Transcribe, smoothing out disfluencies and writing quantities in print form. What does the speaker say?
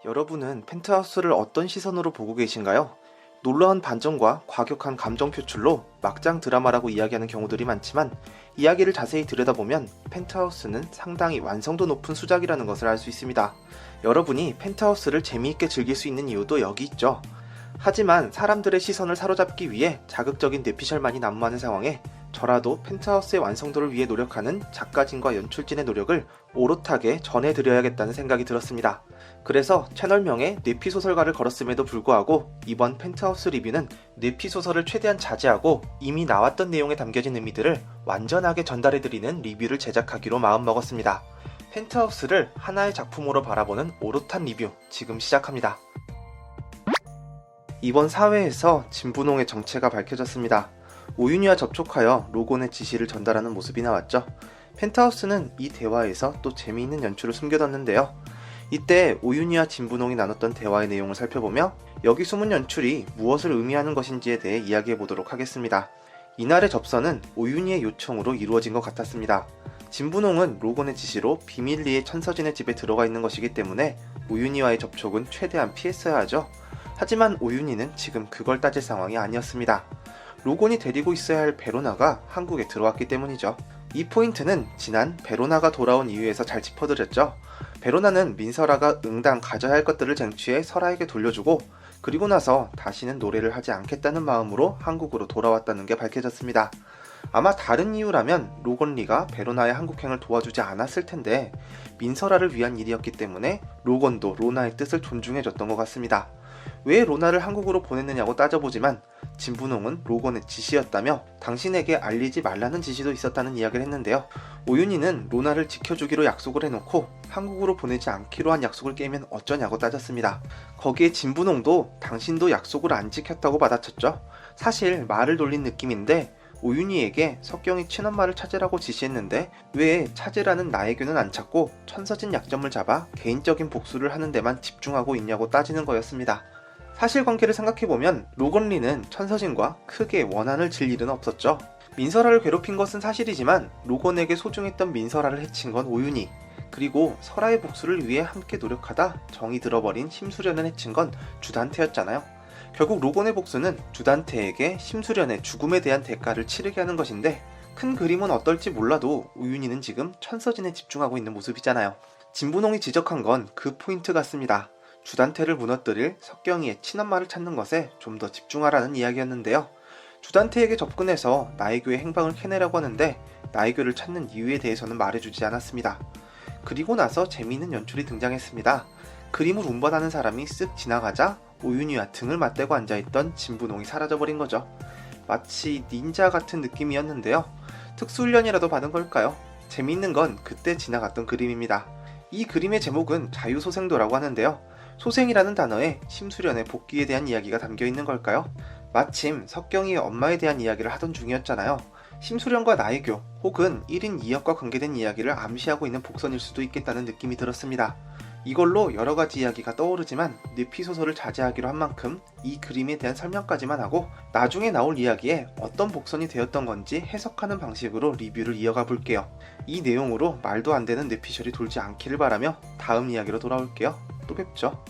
여러분은 펜트하우스를 어떤 시선으로 보고 계신가요? 놀라운 반전과 과격한 감정 표출로 막장 드라마라고 이야기하는 경우들이 많지만 이야기를 자세히 들여다보면 펜트하우스는 상당히 완성도 높은 수작이라는 것을 알 수 있습니다. 여러분이 펜트하우스를 재미있게 즐길 수 있는 이유도 여기 있죠. 하지만 사람들의 시선을 사로잡기 위해 자극적인 뇌피셜만이 난무하는 상황에 저라도 펜트하우스의 완성도를 위해 노력하는 작가진과 연출진의 노력을 오롯하게 전해드려야겠다는 생각이 들었습니다. 그래서 채널명에 뇌피소설가를 걸었음에도 불구하고 이번 펜트하우스 리뷰는 뇌피소설을 최대한 자제하고 이미 나왔던 내용에 담겨진 의미들을 완전하게 전달해드리는 리뷰를 제작하기로 마음먹었습니다. 펜트하우스를 하나의 작품으로 바라보는 오롯한 리뷰 지금 시작합니다. 이번 사회에서 진분홍의 정체가 밝혀졌습니다. 오윤희와 접촉하여 로곤의 지시를 전달하는 모습이 나왔죠. 펜트하우스는 이 대화에서 또 재미있는 연출을 숨겨뒀는데요. 이때 오윤희와 진분홍이 나눴던 대화의 내용을 살펴보며 여기 숨은 연출이 무엇을 의미하는 것인지에 대해 이야기해보도록 하겠습니다. 이날의 접선은 오윤희의 요청으로 이루어진 것 같았습니다. 진분홍은 로곤의 지시로 비밀리에 천서진의 집에 들어가 있는 것이기 때문에 오윤희와의 접촉은 최대한 피했어야 하죠. 하지만 오윤희는 지금 그걸 따질 상황이 아니었습니다. 로곤이 데리고 있어야 할 베로나가 한국에 들어왔기 때문이죠. 이 포인트는 지난 베로나가 돌아온 이유에서 잘 짚어드렸죠. 베로나는 민설아가 응당 가져야 할 것들을 쟁취해 설아에게 돌려주고 그리고 나서 다시는 노래를 하지 않겠다는 마음으로 한국으로 돌아왔다는 게 밝혀졌습니다. 아마 다른 이유라면 로건리가 베로나의 한국행을 도와주지 않았을 텐데 민설아를 위한 일이었기 때문에 로건도 로나의 뜻을 존중해줬던 것 같습니다. 왜 로나를 한국으로 보냈느냐고 따져보지만 진분홍은 로건의 지시였다며 당신에게 알리지 말라는 지시도 있었다는 이야기를 했는데요. 오윤희는 로나를 지켜주기로 약속을 해놓고 한국으로 보내지 않기로 한 약속을 깨면 어쩌냐고 따졌습니다. 거기에 진분홍도 당신도 약속을 안 지켰다고 받아쳤죠. 사실 말을 돌린 느낌인데 오윤희에게 석경이 친엄마를 찾으라고 지시했는데 왜 찾으라는 나혜교는 안 찾고 천서진 약점을 잡아 개인적인 복수를 하는 데만 집중하고 있냐고 따지는 거였습니다. 사실관계를 생각해보면 로건리는 천서진과 크게 원한을 질 일은 없었죠. 민설아를 괴롭힌 것은 사실이지만 로건에게 소중했던 민설아를 해친 건 오윤희, 그리고 설아의 복수를 위해 함께 노력하다 정이 들어버린 심수련을 해친 건 주단태였잖아요. 결국 로건의 복수는 주단태에게 심수련의 죽음에 대한 대가를 치르게 하는 것인데 큰 그림은 어떨지 몰라도 오윤희는 지금 천서진에 집중하고 있는 모습이잖아요. 진분홍이 지적한 건 그 포인트 같습니다. 주단태를 무너뜨릴 석경이의 친엄마를 찾는 것에 좀 더 집중하라는 이야기였는데요. 주단태에게 접근해서 나혜교의 행방을 캐내려고 하는데 나혜교를 찾는 이유에 대해서는 말해주지 않았습니다. 그리고 나서 재미있는 연출이 등장했습니다. 그림을 운반하는 사람이 쓱 지나가자 오윤희와 등을 맞대고 앉아있던 진분홍이 사라져버린 거죠. 마치 닌자 같은 느낌이었는데요. 특수훈련이라도 받은 걸까요? 재미있는 건 그때 지나갔던 그림입니다. 이 그림의 제목은 자유소생도라고 하는데요. 소생이라는 단어에 심수련의 복귀에 대한 이야기가 담겨있는 걸까요? 마침 석경이의 엄마에 대한 이야기를 하던 중이었잖아요. 심수련과 나혜교 혹은 1인 2역과 관계된 이야기를 암시하고 있는 복선일 수도 있겠다는 느낌이 들었습니다. 이걸로 여러가지 이야기가 떠오르지만 뇌피소설을 자제하기로 한 만큼 이 그림에 대한 설명까지만 하고 나중에 나올 이야기에 어떤 복선이 되었던 건지 해석하는 방식으로 리뷰를 이어가 볼게요. 이 내용으로 말도 안 되는 뇌피셜이 돌지 않기를 바라며 다음 이야기로 돌아올게요. 또 뵙죠.